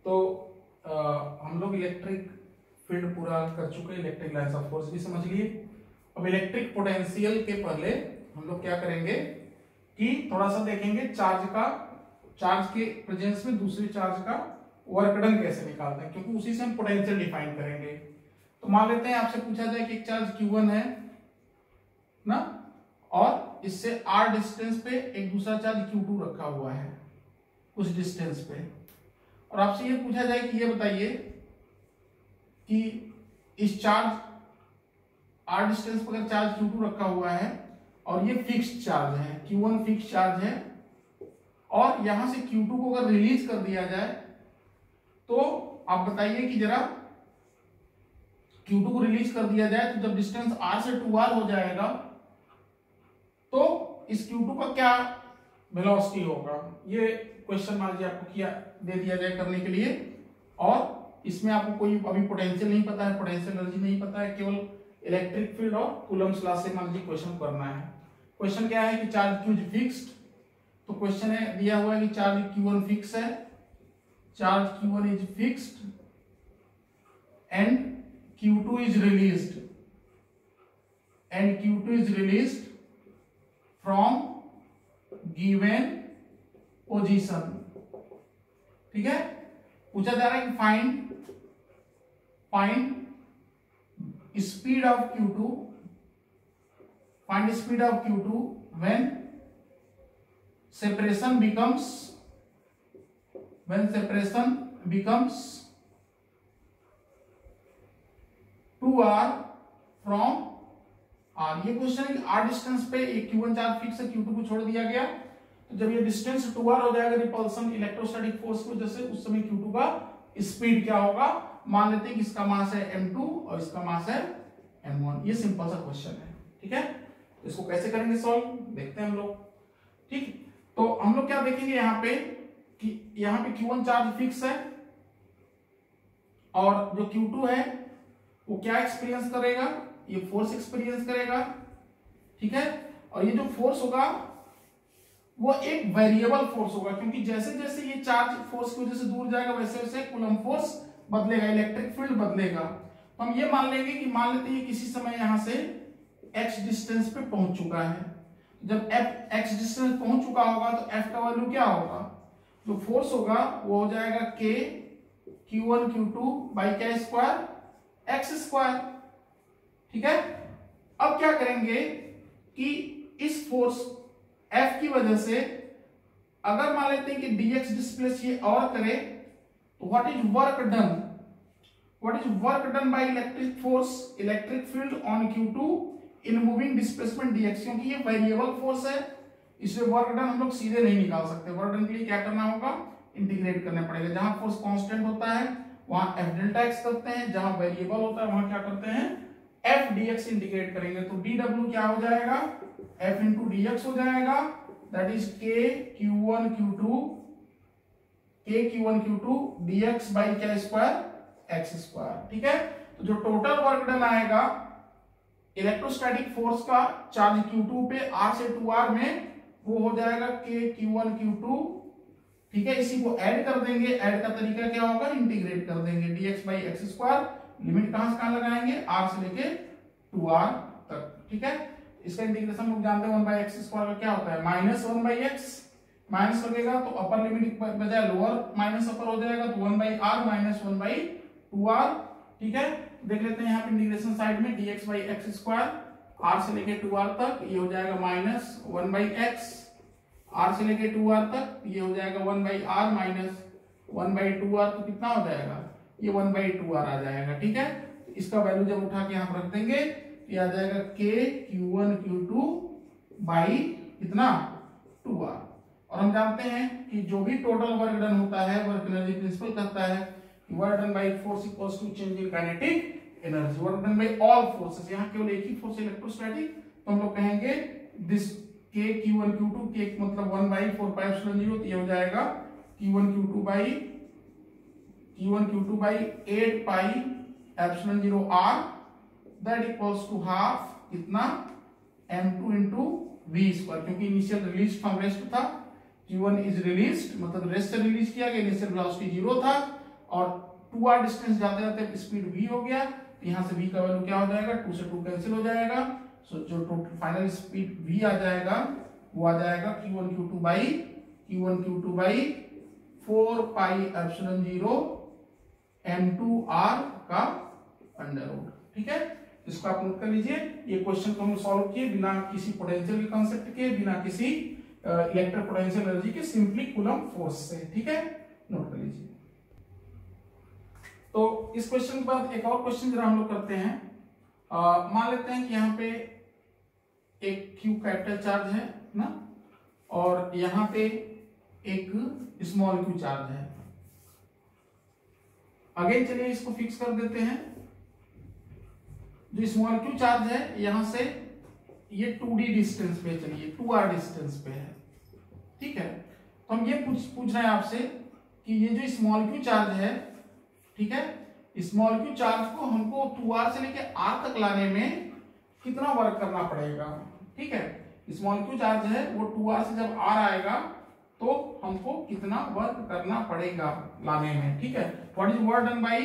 तो हम लोग इलेक्ट्रिक फील्ड पूरा कर चुके हैं, इलेक्ट्रिक लाइंस ऑफ फोर्स भी समझ लिए। अब इलेक्ट्रिक पोटेंशियल के पहले हम लोग क्या करेंगे कि थोड़ा सा देखेंगे चार्ज के प्रेजेंस में दूसरे चार्ज का वर्क डन कैसे निकालते हैं, क्योंकि उसी से हम पोटेंशियल डिफाइन करेंगे। तो मान लेते हैं आपसे पूछा जाए कि एक चार्ज Q1 है ना, और इससे r डिस्टेंस पे एक दूसरा चार्ज Q2 रखा हुआ है कुछ डिस्टेंस पे, और आपसे ये पूछा जाए कि ये बताइए कि इस चार्ज r डिस्टेंस पर अगर चार्ज Q2 रखा हुआ है और ये फिक्स्ड चार्ज है, Q1 फिक्स्ड चार्ज है, और यहां से Q2 को अगर रिलीज कर दिया जाए तो आप बताइए कि जरा Q2 को रिलीज कर दिया जाए तो जब डिस्टेंस r से 2r हो जाएगा तो इस Q2 का क्या वेलोसिटी होगा। ये क्वेश्चन मान लीजिए आपको किया दे दिया जाए करने के लिए, और इसमें आपको कोई अभी पोटेंशियल नहीं पता है, पोटेंशियल एनर्जी नहीं पता है, केवल इलेक्ट्रिक फील्ड और कूलम्स लॉ से मान लीजिए क्वेश्चन करना है। क्वेश्चन क्या है कि चार्ज Q फिक्स्ड, तो क्वेश्चन है दिया हुआ है कि चार्ज Q1 फिक्स है, charge Q1 is fixed and Q2 is released from given position। ठीक है, पूछा जा रहा है कि find speed of Q2 when separation becomes 2r from r। ये क्वेश्चन है कि r डिस्टेंस पे एक Q1 चार्ज फिक्स है, Q2 को छोड़ दिया गया, तो जब ये डिस्टेंस 2r हो जाएगा रिपल्सन इलेक्ट्रोस्टैटिक फोर्स की वजह से, उस समय Q2 का स्पीड क्या होगा। मान लेते हैं कि इसका मास है m2 और इसका मास है m1। ये सिंपल सा क्वेश्चन है, ठीक है। तो इसको कैसे करेंगे सॉल्व, देखते हैं हम लोग। ठीक, तो हम लोग क्या देखेंगे यहाँ पे कि यहाँ पे Q1 चार्ज फिक्स है और जो Q2 है वो क्या एक्सपीरियंस करेगा, ये फोर्स एक्सपीरियंस करेगा, ठीक है। और ये जो फोर्स होगा वो एक वेरिएबल फोर्स होगा, क्योंकि जैसे जैसे ये चार्ज फोर्स की वजह से दूर जाएगा वैसे वैसे कूलम फोर्स बदलेगा, इलेक्ट्रिक फील्ड बदलेगा। तो हम ये मान लेंगे कि मान लेते हैं किसी समय यहां से x डिस्टेंस पे पहुंच चुका है। जब x डिस्टेंस पहुंच चुका होगा तो f का वैल्यू क्या होगा, जो फोर्स होगा वो हो जाएगा k Q1 Q2 बाई क्या स्क्वायर x स्क्वायर, ठीक है। अब क्या करेंगे कि इस फोर्स F की वजह से अगर मान लेते हैं कि dx डिस्प्लेस ये और करे तो what is work done by electric field on Q2 in moving displacement dx, क्योंकि ये वेरिएबल फोर्स है इसलिए वर्क डन हम लोग सीधे नहीं निकाल सकते। वर्क डन के लिए क्या करना होगा, इंटीग्रेट करना पड़ेगा। जहां फोर्स कांस्टेंट होता है वहां f डेल्टा x करते हैं, जहां वेरिएबल होता है वहां क्या करते हैं f dx इंटीग्रेट करेंगे, तो dw क्या हो जाएगा, f इंटू dx हो जाएगा, that is k Q1 Q2 dx by क्या स्क्वायर x स्क्वायर, ठीक है। तो जो टोटल वर्क डन आएगा इलेक्ट्रोस्टैटिक फोर्स का चार्ज Q2 पे r से 2r में, वो हो जाएगा k Q1 Q2, ठीक है। इसी को ऐड कर देंगे, ऐड का तरीका क्या होगा, इंटीग्रेट कर देंगे, dx by x square, limit कहां से कहां लगाएंगे, r से लेके 2r तक, ठीक है। इसका इंटीग्रेशन लोग जानते हैं 1 बाई एक्स स्क्वायर का क्या होता है, माइनस 1 बाई एक्स, माइनस लगेगा तो अपर लिमिट बजाय लोअर माइनस अपर हो जाएगा, तो 1 by R minus 1 by 2r, ठीक है। देख लेते हैं यहाँ पे इंटीग्रेशन साइड में dx by x square r से लेके 2r तक, ये हो जाएगा माइनस 1 बाई एक्स, r से लेके 2r तक ये हो जाएगा 1 by R minus 1 by 2r, तो कितना हो जाएगा, ये 1 बाई 2r आ जाएगा, ठीक है। तो इसका वैल्यू जब उठा के यहाँ पर रख देंगे तो ये आ जाएगा k Q1 Q2 बाई कितना 2r। और हम जानते हैं कि जो भी टोटल वर्क डन होता है, वर्क एनर्जी प्रिंसिपल कहता है कि work done by force equals to change in kinetic energy, work done by all forces. यहाँ केवल एक ही फोर्स इलेक्ट्रोस्टैटिक, तो हम लोग कहेंगे this k Q1 Q2, k मतलब 1 बाई 4 पाई एप्सिलॉन 0, तो ये हो जाएगा Q1 Q2 by 8 pi epsilon 0 r, that equals to half कितना m2 इंटू v स्क्वायर, क्योंकि इनिशियल रिलीज फ्रॉम रेस्ट था, Q1 इज रिलीज्ड मतलब रेस्ट से रिलीज किया गया, इनिशियल वेलोसिटी 0 था, और 2r डिस्टेंस जाते जाते स्पीड v हो गया, तो यहाँ से v का वैल्यू क्या हो जाएगा, 2 से 2 कैंसिल हो जाएगा। सो जो टोटल फाइनल स्पीड v आ जाएगा वो आ जाएगा q1q2 by 4 pi epsilon 0 m2r का अंडर रूट। ठीक है, इसको आप नोट कर लीजिए। ये क्वेश्चन को हम सॉल्व किए बिना किसी पोटेंशियल के कंसेप्ट के, बिना किसी इलेक्ट्रिक पोटेंशियल एनर्जी के, सिंपली कूलम्ब फोर्स से। ठीक है, नोट कर लीजिए। तो इस क्वेश्चन के बाद एक और क्वेश्चन जरा हम लोग करते हैं। मान लेते हैं कि यहाँ पे एक Q कैपिटल चार्ज है ना, और यहाँ पे एक स्मॉल q चार्ज है। अगेन चलिए इसको फिक्स कर देते हैं। जो स्मॉल q चार्ज है यहां से ये 2d डिस्टेंस पे, चलिए 2r डिस्टेंस पे है। ठीक है, तो हम ये पूछ रहे हैं आपसे कि ये जो स्मॉल q चार्ज है, ठीक है, स्मॉल q चार्ज को हमको 2r से लेके r तक लाने में कितना वर्क करना पड़ेगा। ठीक है, स्मॉल q चार्ज है वो 2r से जब r आएगा तो हमको कितना वर्क करना पड़ेगा लाने में। ठीक है, what is work done by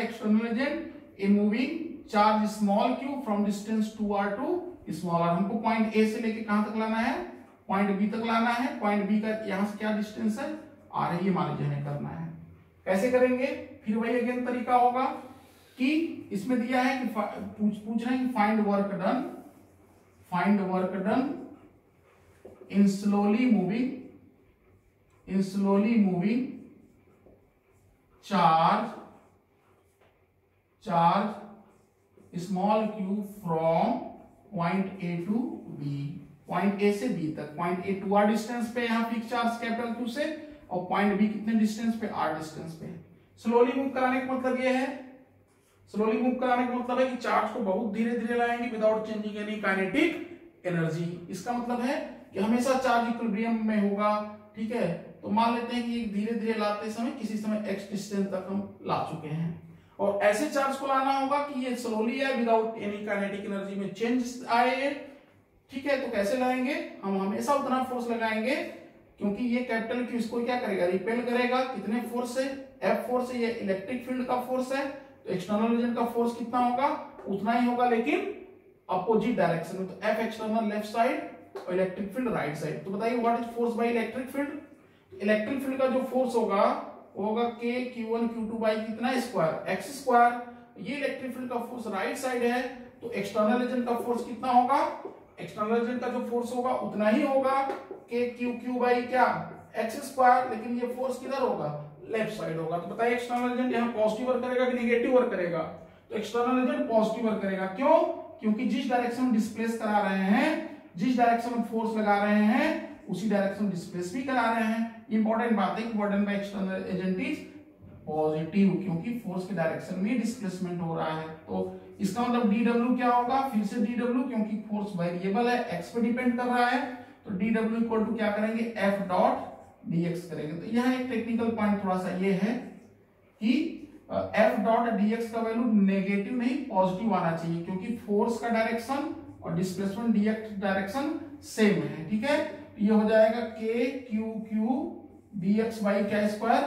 external agent in moving charge small q from distance 2r to small r। हमको पॉइंट A से लेके कहां तक लाना है, पॉइंट B तक लाना है। पॉइंट B का यहां से क्या डिस्टेंस है, r है, ये मान लीजिए हमें करना है। कैसे करेंगे, फिर वही अगेन तरीका होगा कि इसमें दिया है कि पूछ रहे हैं कि find work done in slowly moving charge small q from point A to B, point A से B तक। पॉइंट A 2r डिस्टेंस पे यहाँ फिक्स चार्ज कैपिटल Q से, और पॉइंट B कितने डिस्टेंस पे, r डिस्टेंस पे। स्लोली मूव कराने का मतलब ये है, स्लोली मूव कराने का मतलब है कि चार्ज को बहुत धीरे धीरे लाएंगे without changing any kinetic energy. इसका मतलब है कि हमेशा चार्ज इक्विलिब्रियम में होगा। ठीक है, तो मान लेते हैं कि धीरे धीरे लाते समय किसी समय x डिस्टेंस तक हम ला चुके हैं, और ऐसे चार्ज को लाना होगा कि ये स्लोली है विदाउट एनी काइनेटिक एनर्जी में चेंज आए। ठीक है, तो कैसे लाएंगे, हम हमेशा उतना फोर्स लगाएंगे क्योंकि ये कैपिटल Q इसको क्या करेगा, रिपेल करेगा। कितने फोर्स से, F फोर्स से, ये इलेक्ट्रिक फील्ड का फोर्स है, तो एक्सटर्नल एजेंट का फोर्स कितना होगा, उतना ही होगा लेकिन अपोजिट डायरेक्शन में। तो F एक्सटर्नल लेफ्ट साइड और इलेक्ट्रिक फील्ड राइट साइड। तो बताइए what is force by electric field. Electric field का जो फोर्स होगा वो होगा k q1 q2 बाई कितना स्क्वायर, x स्क्वायर। ये इलेक्ट्रिक फील्ड का फोर्स राइट साइड है, तो एक्सटर्नल एजेंट का फोर्स कितना होगा, एक्सटर्नल एजेंट का जो फोर्स होगा उतना ही होगा k q बाई क्या, x स्क्वायर। लेकिन ये फोर्स किधर होगा, लेफ्ट साइड होगा। तो बताइए एक्सटर्नल एजेंट यहाँ पॉजिटिव वर्क करेगा कि नेगेटिव वर्क करेगा। तो एक्सटर्नल एजेंट पॉजिटिव वर्क करेगा। क्यों, क्योंकि जिस डायरेक्शन में डिस्प्लेस करा रहे हैं, जिस डायरेक्शन में फोर्स लगा रहे हैं उसी डायरेक्शन में डिस्प्लेस भी करा रहे हैं। इंपॉर्टेंट बात है कि work done by external agent is positive, क्योंकि फोर्स के डायरेक्शन में डिस्प्लेसमेंट हो रहा है। तो इसका मतलब dw क्या होगा, फिर से dw, क्योंकि फोर्स वेरिएबल है, x पे डिपेंड कर रहा है, तो dw इक्वल टू क्या करेंगे, f डॉट dx करेंगे। तो यहाँ एक टेक्निकल पॉइंट थोड़ा सा ये है कि f डॉट dx का वैल्यू नेगेटिव नहीं पॉजिटिव आना चाहिए, क्योंकि फोर्स का डायरेक्शन और डिस्प्लेसमेंट dx डायरेक्शन सेम है। ठीक है, ये हो जाएगा k q dx बाई क्या स्क्वायर,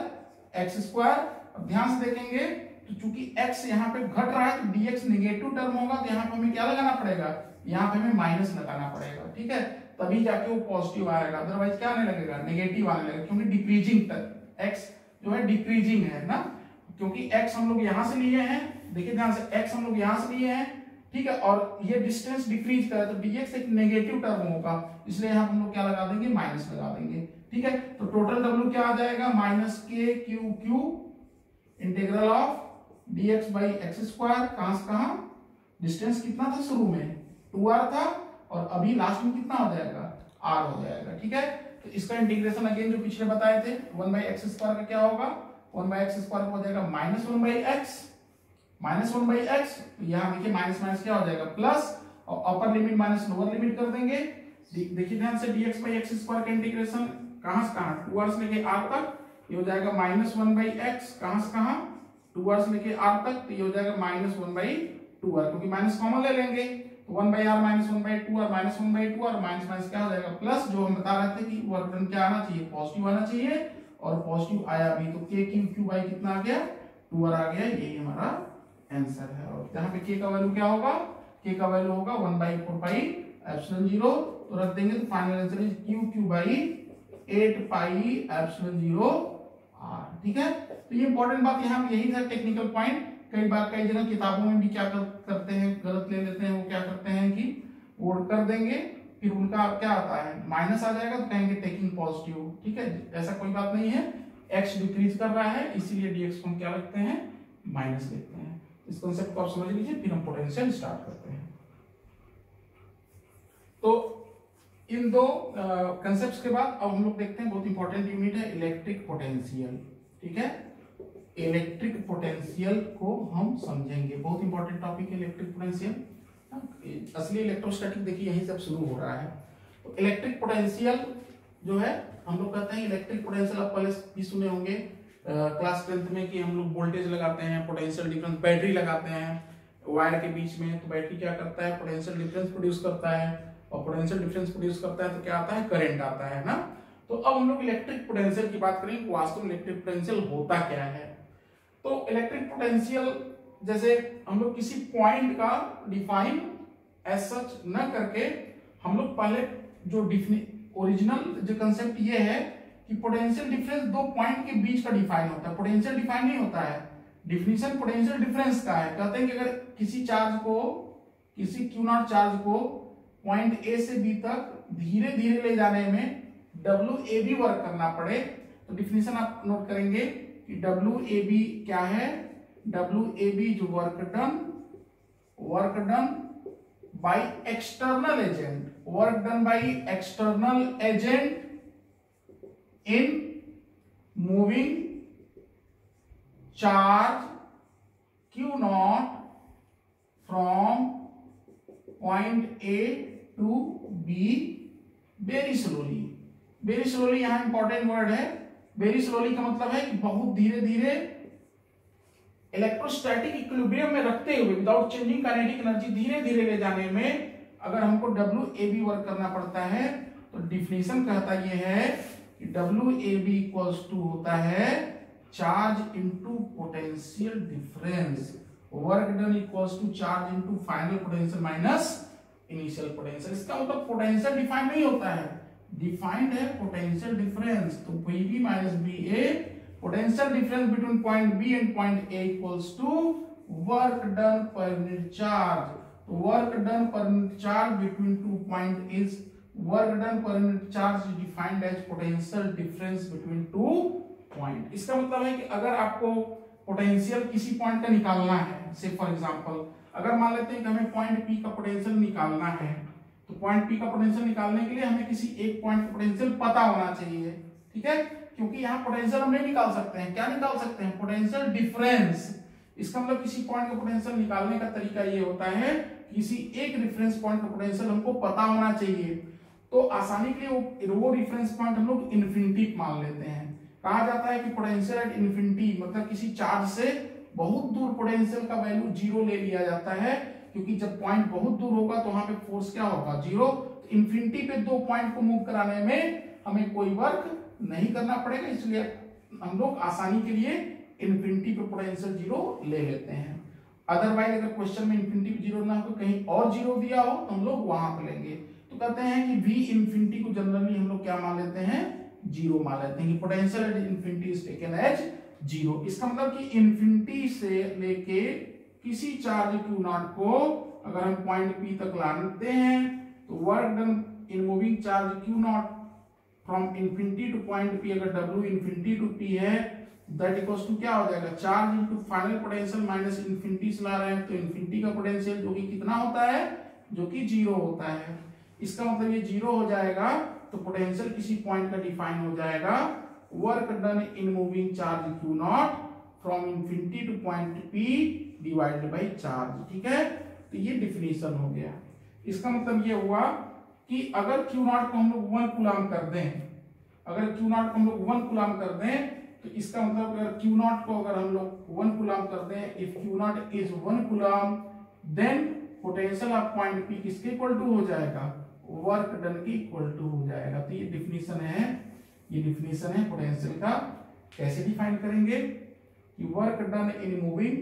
x स्क्वायर। अब ध्यान से देखेंगे तो चूंकि x यहाँ पे घट रहा है तो dx नेगेटिव टर्म होगा, तो यहाँ पे हमें क्या लगाना पड़ेगा, यहाँ पे हमें माइनस लगाना पड़ेगा। ठीक है, तभी जाके वो पॉजिटिव आएगा, अदरवाइज क्या आने लगेगा, नेगेटिव आने लगेगा, क्योंकि डिक्रीजिंग तक x जो है डिक्रीजिंग है ना, क्योंकि x हम लोग यहाँ से लिए हैं, देखिए ध्यान से x हम लोग यहाँ से लिए हैं। ठीक है, और ये डिस्टेंस डिक्रीज करे तो dx एक नेगेटिव टर्म होगा, इसलिए यहाँ हम लोग क्या लगा देंगे, माइनस लगा देंगे। ठीक है, तो टोटल w क्या आ जाएगा, minus k q integral of dx by x square. कहां से कहां, डिस्टेंस कितना था शुरू में 2r था, और अभी लास्ट में कितना हो जाएगा, r हो जाएगा। ठीक है, तो इसका इंटीग्रेशन अगेन जो पिछले बताए थे 1 बाई एक्स स्क्वायर का क्या होगा, 1 बाई एक्स स्क्वायर हो जाएगा माइनस 1 बाई एक्स। यहाँ देखिए माइनस माइनस क्या हो जाएगा प्लस, और upper limit minus lower limit कर देंगे। देखिए ध्यान से dx बाई एक्स स्क्वायर का इंटीग्रेशन कहां से कहां, 2r से लेके r तक, ये हो जाएगा माइनस 1 बाई एक्स। कहां से कहां, 2r से लेके r तक, तो ये हो जाएगा माइनस 1 बाई 2r, क्योंकि माइनस कॉमन ले लेंगे तो 1 by r minus 1 by 2r minus 1 by 2r, minus minus क्या हो जाएगा प्लस। जो हम बता रहे थे कि वर्क डन क्या आना चाहिए, पॉजिटिव आना चाहिए, और पॉजिटिव आया भी, तो के क्यू क्यू बाई कितना आ गया 2r आ गया। यही हमारा आंसर है। और यहाँ पे के का वैल्यू क्या होगा, के का वैल्यू होगा 1/4 पाई एप्सिलॉन 0, तो रख देंगे तो final answer is Q Q by 8 pi epsilon 0 r। ठीक है, तो ये इंपॉर्टेंट बात यहाँ पे यही था, टेक्निकल पॉइंट। कई बार कई जगह किताबों में भी क्या करते हैं, गलत ले लेते हैं, वो क्या करते हैं कि वो कर देंगे, फिर उनका क्या आता है माइनस आ जाएगा, तो कहेंगे टेकिंग पॉजिटिव। ठीक है, ऐसा कोई बात नहीं है, x डिक्रीज कर रहा है इसीलिए dx को हम क्या लिखते हैं माइनस लिखते हैं। इस कॉन्सेप्ट को आप समझ लीजिए, फिर हम पोटेंशियल स्टार्ट करते हैं। तो इन दो कंसेप्ट्स के बाद अब हम लोग देखते हैं बहुत इंपॉर्टेंट यूनिट है इलेक्ट्रिक पोटेंशियल। ठीक है, इलेक्ट्रिक पोटेंशियल को हम समझेंगे, बहुत इंपॉर्टेंट टॉपिक है इलेक्ट्रिक पोटेंशियल। असली इलेक्ट्रोस्टैटिक देखिए यहीं से अब शुरू हो रहा है। तो इलेक्ट्रिक पोटेंशियल जो है हम लोग कहते हैं इलेक्ट्रिक पोटेंशियल, आप पहले भी सुने होंगे क्लास 10th में कि हम लोग वोल्टेज लगाते हैं, पोटेंशियल डिफरेंस, बैटरी लगाते हैं वायर के बीच में, तो बैटरी क्या करता है पोटेंशियल डिफरेंस प्रोड्यूस करता है, और पोटेंशियल डिफरेंस प्रोड्यूस करता है तो क्या आता है करंट आता है ना। तो अब हम लोग इलेक्ट्रिक पोटेंशियल की बात करें, वास्तव में इलेक्ट्रिक पोटेंशियल होता क्या है। तो इलेक्ट्रिक पोटेंशियल जैसे हम लोग किसी पॉइंट का डिफाइन एज सच न करके, हम लोग पहले जो ओरिजिनल जो कंसेप्ट ये है कि पोटेंशियल डिफरेंस दो पॉइंट के बीच का डिफाइन होता है, पोटेंशियल डिफाइन नहीं होता है। डिफिनीशन पोटेंशियल डिफरेंस का है, कहते हैं कि अगर किसी चार्ज को, किसी क्यू नॉट चार्ज को पॉइंट ए से बी तक धीरे धीरे ले जाने में WAB वर्क करना पड़े, तो डिफिनीशन आप नोट करेंगे कि WAB क्या है, WAB जो work done by external agent, work done by external agent in moving charge Q naught from point A to B very slowly. Very slowly यहां इंपॉर्टेंट वर्ड है। वेरी स्लोली का मतलब है कि बहुत धीरे धीरे इलेक्ट्रोस्टैटिक इक्विलिब्रियम में रखते हुए, विदाउट चेंजिंग काइनेटिक एनर्जी, धीरे धीरे ले जाने में अगर हमको WAB वर्क करना पड़ता है, तो डिफिनीशन कहता यह है कि WAB इक्वल्स टू होता है charge into potential difference, work done equals to charge into final potential minus initial potential. इसका मतलब पोटेंशियल डिफाइन नहीं होता है, डिफाइंड है पोटेंशियल डिफरेंस, तो VB minus BA, potential difference between point B and point A equals to work done per unit charge. तो work done per unit charge between two point is work done per unit charge is defined as potential difference between two point. इसका मतलब है कि अगर आपको potential किसी point का निकालना है, से फॉर एग्जांपल अगर मान लेते हैं कि हमें पॉइंट P का पोटेंशियल निकालना है, तो पॉइंट P का पोटेंशियल निकालने के लिए हमें किसी एक पॉइंट का पोटेंशियल पता होना चाहिए। ठीक है, क्योंकि यहाँ पोटेंशियल हम नहीं निकाल सकते हैं, क्या निकाल सकते हैं पोटेंशियल डिफरेंस। इसका मतलब किसी पॉइंट का पोटेंशियल निकालने का तरीका ये होता है, किसी एक रेफरेंस पॉइंट का पोटेंशियल हमको पता होना चाहिए। तो आसानी के लिए वो रेफरेंस पॉइंट हम लोग इन्फिनिटी मान लेते हैं। कहा जाता है कि पोटेंशियल एट इन्फिनिटी मतलब किसी चार्ज से बहुत दूर पोटेंशियल का वैल्यू 0 ले लिया जाता है, क्योंकि जब पॉइंट बहुत दूर होगा तो वहां पे फोर्स क्या होगा 0। तो इन्फिनिटी पे दो पॉइंट को मूव कराने में हमें कोई वर्क नहीं करना पड़ेगा, इसलिए हम लोग आसानी के लिए इन्फिनिटी पे पोटेंशियल 0 ले लेते हैं। अदरवाइज अगर क्वेश्चन में इन्फिनिटी पे 0 ना हो, कहीं और 0 दिया हो तो हम लोग वहां पे लेंगे। तो कहते हैं कि V इन्फिनिटी को जनरली हम लोग क्या मान लेते हैं 0 मान लेते हैं कि potential at infinity is taken as 0। इसका मतलब कि इन्फिनिटी से लेके किसी चार्ज Q नॉट को अगर हम पॉइंट P तक लाते हैं, तो work done in moving charge Q naught from infinity two point P, अगर W इन्फिनिटी टू P है, दैट इक्वल्स टू क्या हो जाएगा charge into final potential minus infinity से ला रहे हैं, तो इन्फिनिटी का पोटेंशियल जो कि कितना होता है, जो कि 0 होता है। इसका मतलब ये 0 हो जाएगा, तो पोटेंशियल किसी पॉइंट का डिफाइन हो जाएगा work done in moving charge Q naught from infinity two point P divided by charge. ठीक है, तो ये डिफिनीशन हो गया। इसका मतलब ये हुआ कि अगर Q नॉट को हम लोग 1 कूलम कर दें, अगर Q नॉट को हम लोग 1 कूलम कर दें, तो इसका मतलब अगर Q नॉट को अगर हम लोग 1 कूलम कर दें, if Q naught is 1 coulomb, then potential of point P किसके इक्वल टू हो जाएगा, वर्क डन के इक्वल टू हो जाएगा। तो ये डिफिनीशन है ये डिफिनेशन है पोटेंशियल का। कैसे डिफाइन करेंगे कि work done in moving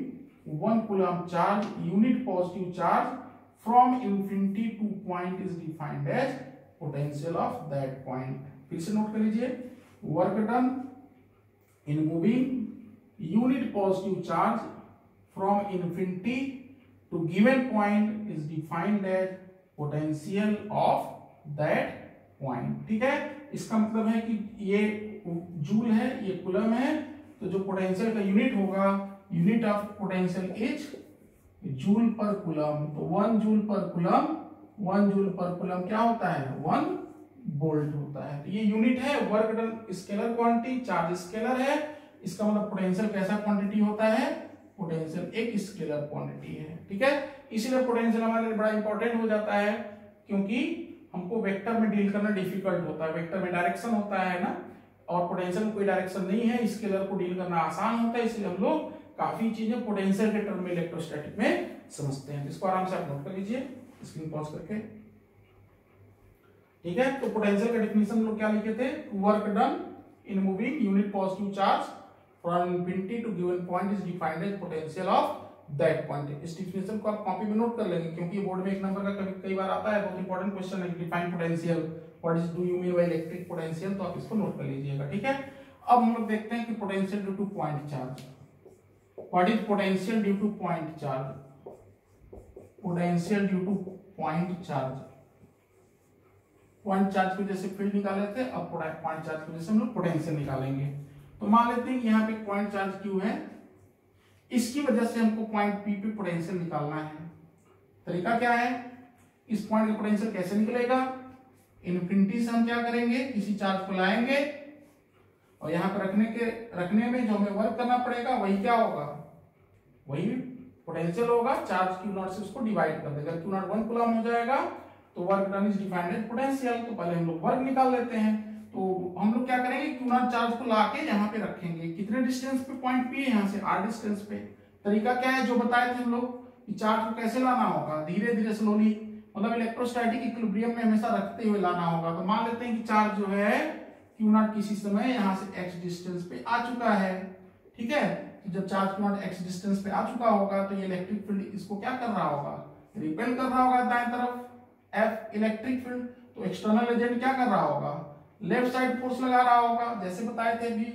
1 coulomb charge unit positive charge from infinity to point is defined as potential of that point. फिर से नोट कर लीजिए, work done in moving unit positive charge from infinity to given point is defined as potential of that point. ठीक है, इसका मतलब है कि ये जूल है, ये कूलम है, तो जो पोटेंशियल का यूनिट होगा, unit of potential is joule पर कूलम। तो 1 जूल पर कूलम, 1 जूल पर कूलम क्या होता है, 1 वोल्ट होता है। तो ये यूनिट है। Work done scalar quantity, charge scalar है, इसका मतलब पोटेंशियल कैसा क्वांटिटी होता है, पोटेंशियल एक स्केलर क्वांटिटी है। ठीक है, इसीलिए पोटेंशियल हमारे लिए बड़ा इंपॉर्टेंट हो जाता है, क्योंकि हमको वेक्टर में डील करना डिफिकल्ट होता है। वेक्टर में डायरेक्शन होता है ना, और पोटेंशियल में कोई डायरेक्शन नहीं है, स्केलर को डील करना आसान होता है, इसलिए हम लोग काफी चीजें पोटेंशियल के टर्म में इलेक्ट्रोस्टैटिक में समझते हैं। इसको आराम से आप नोट कर लीजिए स्क्रीन पॉज करके। ठीक है, तो पोटेंशियल का डेफिनेशन लोग क्या लिखे थे, work done in moving unit positive charge from infinity to given point is defined as potential of that point. इस डेफिनेशन को आप कॉपी में नोट कर लेंगे, क्योंकि बोर्ड में 1 नंबर का कई बार आता है, बहुत इंपॉर्टेंट क्वेश्चन है, define potential, what is do you mean by electric potential, तो आप इसको नोट कर लीजिएगा। ठीक है, अब हम लोग देखते हैं कि potential due two point charge, what is potential due two point charge, potential due two point charge. Point charge की वजह से फील्ड निकाले थे, अब पॉइंट चार्ज की वजह से हम लोग पोटेंशियल निकालेंगे। तो मान लेते हैं कि यहाँ पे पॉइंट चार्ज क्यू है, इसकी वजह से हमको पॉइंट पी पे पोटेंशियल निकालना है। तरीका क्या है, इस पॉइंट का पोटेंशियल कैसे निकलेगा, इनफिनिटी से हम क्या करेंगे, किसी चार्ज को लाएंगे और यहाँ पर रखने में जो हमें वर्क करना पड़ेगा वही क्या होगा, वही पोटेंशियल होगा। चार्ज क्यू नॉट से उसको डिवाइड कर देगा, क्यू नॉट 1 कूलम हो जाएगा, तो work done is defined as potential. तो पहले हम लोग वर्क निकाल लेते हैं। तो हम लोग क्या करेंगे, क्यू नॉट चार्ज को लाके यहाँ पे रखेंगे, कितने डिस्टेंस पे पॉइंट पी है, यहाँ से r डिस्टेंस पे। तरीका क्या है, जो बताए थे हम लोग कि चार्ज को कैसे लाना होगा, धीरे धीरे स्लोली, मतलब इलेक्ट्रोस्टैटिक इक्विलिब्रियम में हमेशा रखते हुए लाना होगा। तो मान लेते हैं कि चार्ज जो है क्यू नॉट किसी समय यहाँ से x डिस्टेंस पे आ चुका है। ठीक है, तो जब charge Q not x distance पे आ चुका होगा, तो ये इलेक्ट्रिक फील्ड इसको क्या कर रहा होगा, रिपेल कर रहा होगा दाएं तरफ, F इलेक्ट्रिक फील्ड। तो एक्सटर्नल एजेंट क्या कर रहा होगा, लेफ्ट साइड फोर्स लगा रहा होगा, जैसे बताए थे अभी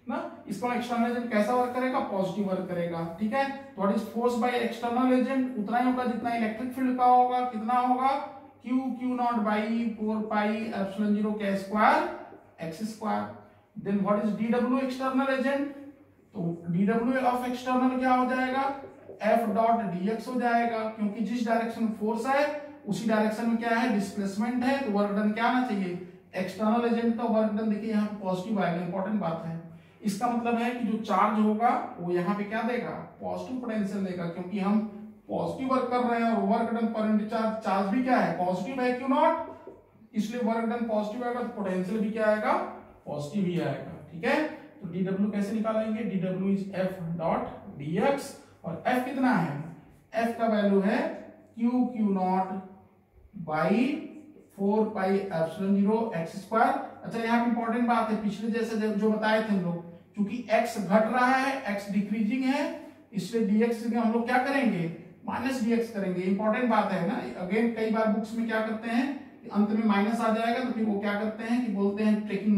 ना। इसका एक्सटर्नल एजेंट कैसा वर्क करेगा, पॉजिटिव वर्क करेगा। ठीक है, तो what is force by external agent, उतना ही होगा जितना इलेक्ट्रिक फील्ड का होगा। कितना होगा, Q naught by 4 pi epsilon 0 के square x square. Then what is d W external agent, तो डीडब्ल्यू ऑफ एक्सटर्नल क्या हो जाएगा, एफ डॉट डीएक्स हो जाएगा, क्योंकि जिस डायरेक्शन में फोर्स है उसी डायरेक्शन में क्या है, डिस्प्लेसमेंट है। तो वर्क डन क्या आना चाहिए, एक्सटर्नल एजेंट का वर्क डन देखिए यहाँ पे पॉजिटिव आएगा, इंपॉर्टेंट बात है। इसका मतलब है कि जो चार्ज होगा वो यहाँ पे क्या देगा, पॉजिटिव पोटेंशियल देगा, क्योंकि हम पॉजिटिव वर्क कर रहे हैं और work done per unit charge भी क्या है, पॉजिटिव है क्यू नॉट, इसलिए वर्क डन पॉजिटिव आएगा, तो पोटेंशियल भी क्या आएगा, पॉजिटिव ही आएगा। ठीक है, तो डीडब्ल्यू कैसे निकालेंगे, d W is F dot d x, और एफ कितना है, एफ का वैल्यू है Q naught by 4 pi epsilon 0 x square. अच्छा, यहाँ पे इंपॉर्टेंट बात है, पिछले जैसे जो बताए थे हम लोग, क्योंकि x घट रहा है, x डिक्रीजिंग है, इसलिए dx में हम लोग क्या करेंगे, माइनस dx करेंगे। इंपॉर्टेंट बात है ना, अगेन कई बार बुक्स में क्या करते हैं, अंत में माइनस आ जाएगा, तो फिर वो क्या करते हैं कि बोलते हैं टेकिंग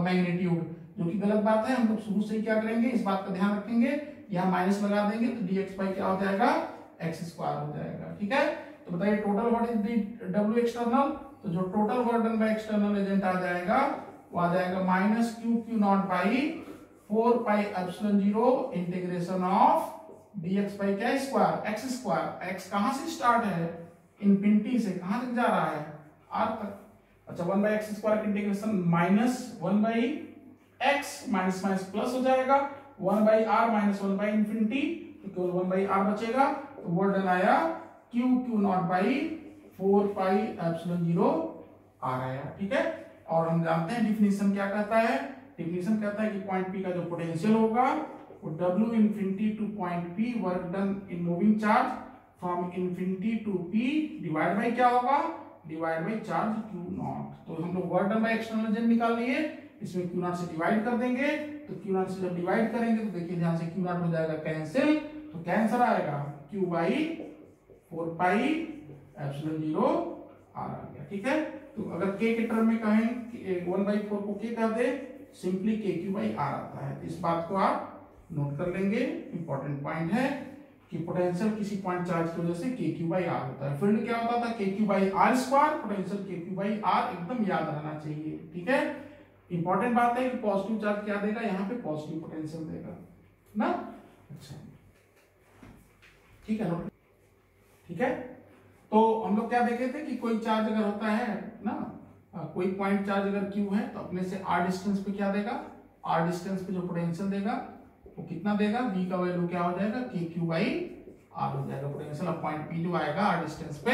मैग्नीट्यूड, जो कि गलत बात है। हम लोग शुरू से ही क्या करेंगे, इस बात का ध्यान रखेंगे, यहाँ माइनस लगा देंगे, तो dx बाई क्या हो जाएगा, एक्स स्क्वायर हो जाएगा। ठीक है, तो बताइए total what is the W external, तो जो total work done by external agent आ जाएगा वो आ जाएगा minus q naught by 4 pi epsilon 0 integration of dx by क्या स्क्वायर, एक्स स्क्वायर। एक्स कहां से स्टार्ट है, इंफिनिटी से कहां तक जा रहा है, r तक। अच्छा, 1 बाई एक्स स्क्वायर की integration minus 1 by x, minus minus plus हो जाएगा, 1 by R minus 1 by infinity, तो केवल 1 बाई आर बचेगा। तो वर्क डन आया Q naught by 4 pi epsilon 0 R आया। ठीक है, और हम जानते हैं डिफिनीशन क्या कहता है, डिफिनीशन कहता है कि पॉइंट पी का जो पोटेंशियल होगा वो W infinity to point P work done in moving charge from infinity to P divide by क्या होगा, divide by charge Q naught. तो हम लोग work done by external agent निकाल लिए, इसमें Q0 से डिवाइड कर देंगे, तो Q0 से जब डिवाइड करेंगे तो देखिए ध्यान से Q0 हो जाएगा कैंसिल, तो क्या आंसर आएगा Q by 4 pi epsilon 0 R आ गया। ठीक है, तो अगर K के टर्म में कहें 1/4 को K कर दे, सिंपली KQ बाई R आता है। तो इस बात को आप नोट कर लेंगे, इंपॉर्टेंट पॉइंट है कि पोटेंशियल किसी पॉइंट चार्ज की वजह से KQ बाई R होता है। फील्ड क्या होता था KQ by R square, potential KQ by R, एकदम याद रहना चाहिए। ठीक है, इंपॉर्टेंट बात है कि पॉजिटिव चार्ज क्या देगा, यहाँ पे पॉजिटिव पोटेंशियल देगा ना। अच्छा ठीक है नोट, ठीक है। तो हम लोग क्या देखे थे कि कोई चार्ज अगर होता है ना, कोई पॉइंट चार्ज अगर Q है तो अपने से R डिस्टेंस पे क्या देगा, R डिस्टेंस पे जो पोटेंशियल देगा वो कितना देगा, V का वैल्यू क्या हो जाएगा KQ बाई R हो जाएगा पोटेंशियल। अब पॉइंट P जो आएगा R डिस्टेंस पे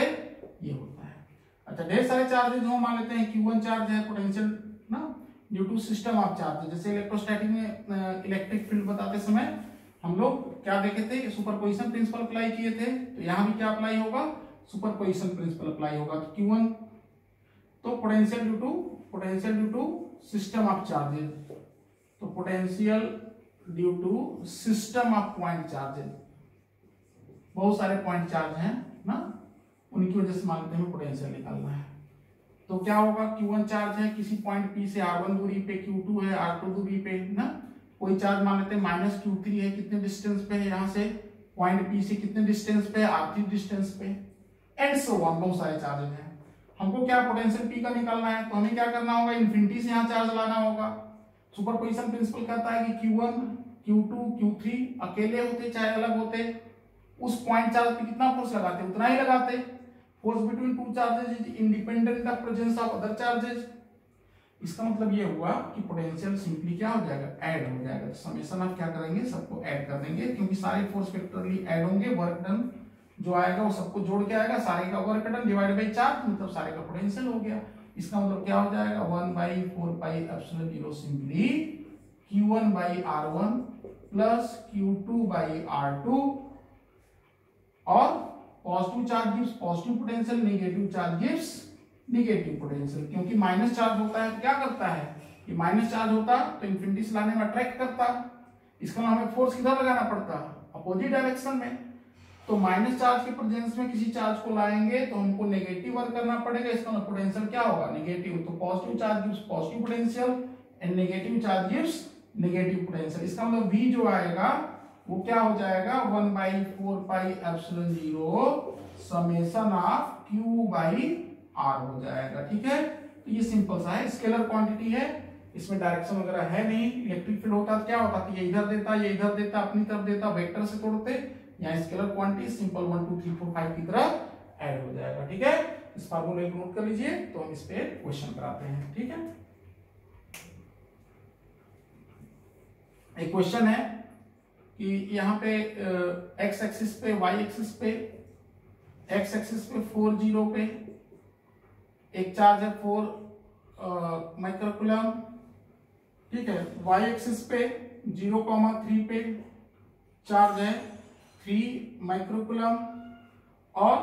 ये होता है। अच्छा ढेर सारे चार्जेस जो मान लेते हैं Q1 चार्ज है पोटेंशियल ना due to system of charge, जैसे इलेक्ट्रोस्टैटिक में इलेक्ट्रिक फील्ड बताते समय हम लोग क्या देखे थे, सुपरपोजिशन प्रिंसिपल अप्लाई किए थे, तो यहाँ भी क्या अप्लाई होगा, सुपरपोजिशन प्रिंसिपल अप्लाई होगा। तो Q1 तो potential due to system of charges, तो potential due to system of point charges, बहुत सारे पॉइंट चार्ज हैं ना, उनकी वजह से मान लेते हैं पोटेंशियल निकालना है। तो क्या होगा, Q1 चार्ज है किसी पॉइंट P से R1 दूरी पे, Q2 है R2 दूरी पे ना, कोई चार्ज मान लेते हैं माइनस Q3 है, कितने डिस्टेंस पे है यहाँ से, पॉइंट P से कितने डिस्टेंस पे, R3 डिस्टेंस पे, एंड सो ऑन, बहुत सारे चार्जेस हैं। हमको क्या पोटेंशियल P का निकालना है, तो हमें क्या करना होगा, इन्फिनिटी से यहाँ चार्ज लाना होगा। सुपरपोजिशन प्रिंसिपल कहता है कि Q1 Q2 Q3 अकेले होते चाहे अलग होते, उस पॉइंट चार्ज पे कितना फोर्स लगाते उतना ही लगाते। Force between two charges is independent of presence of other charges. इसका मतलब ये हुआ कि पोटेंशियल सिंपली क्या हो जाएगा, ऐड हो जाएगा। समेशन आप क्या करेंगे, सबको ऐड कर देंगे, क्योंकि सारे फोर्स फैक्टरली ऐड होंगे, वर्क डन जो आएगा वो सबको जोड़ के आएगा, सारे का work done divide by charge, मतलब सारे का पोटेंशियल हो गया। इसका मतलब क्या हो जाएगा 1/4 pi epsilon 0 simply Q1 by R1 plus Q2 by R2, और positive charge gives positive potential, negative charge gives negative potential. क्योंकि माइनस चार्ज होता है तो क्या करता है, ये माइनस चार्ज होता तो इंफिनिटी से लाने में अट्रैक्ट करता, इसका हमें फोर्स किधर लगाना पड़ता, अपोजिट डायरेक्शन में। तो माइनस चार्ज के प्रेजेंस में किसी चार्ज को लाएंगे तो हमको नेगेटिव वर्क करना पड़ेगा, इसका पोटेंशियल क्या होगा, नेगेटिव। तो positive charge gives positive potential and negative charge gives negative potential. इसका मतलब V जो आएगा वो क्या हो जाएगा 1/4 pi epsilon 0 summation of Q by R हो जाएगा। ठीक है, तो ये सिंपल सा है, स्केलर क्वांटिटी है, इसमें डायरेक्शन वगैरह है नहीं। इलेक्ट्रिक फील्ड होता तो क्या होता कि ये इधर देता, ये इधर देता, अपनी तरफ देता, वेक्टर से तोड़ते, यहाँ स्केलर क्वांटिटी सिंपल 1 2 3 4 5 की तरह ऐड हो जाएगा। ठीक है, इस फार्मूले को नोट कर लीजिए, तो हम इस पे क्वेश्चन कराते हैं। ठीक है, एक क्वेश्चन है कि यहाँ पे x एक्सिस पे, y एक्सिस पे, x एक्सिस पे 4 0 पे एक चार्ज है 4 माइक्रोकूलम। ठीक है, y एक्सिस पे 0,3 पे चार्ज है 3 माइक्रोकूलम, और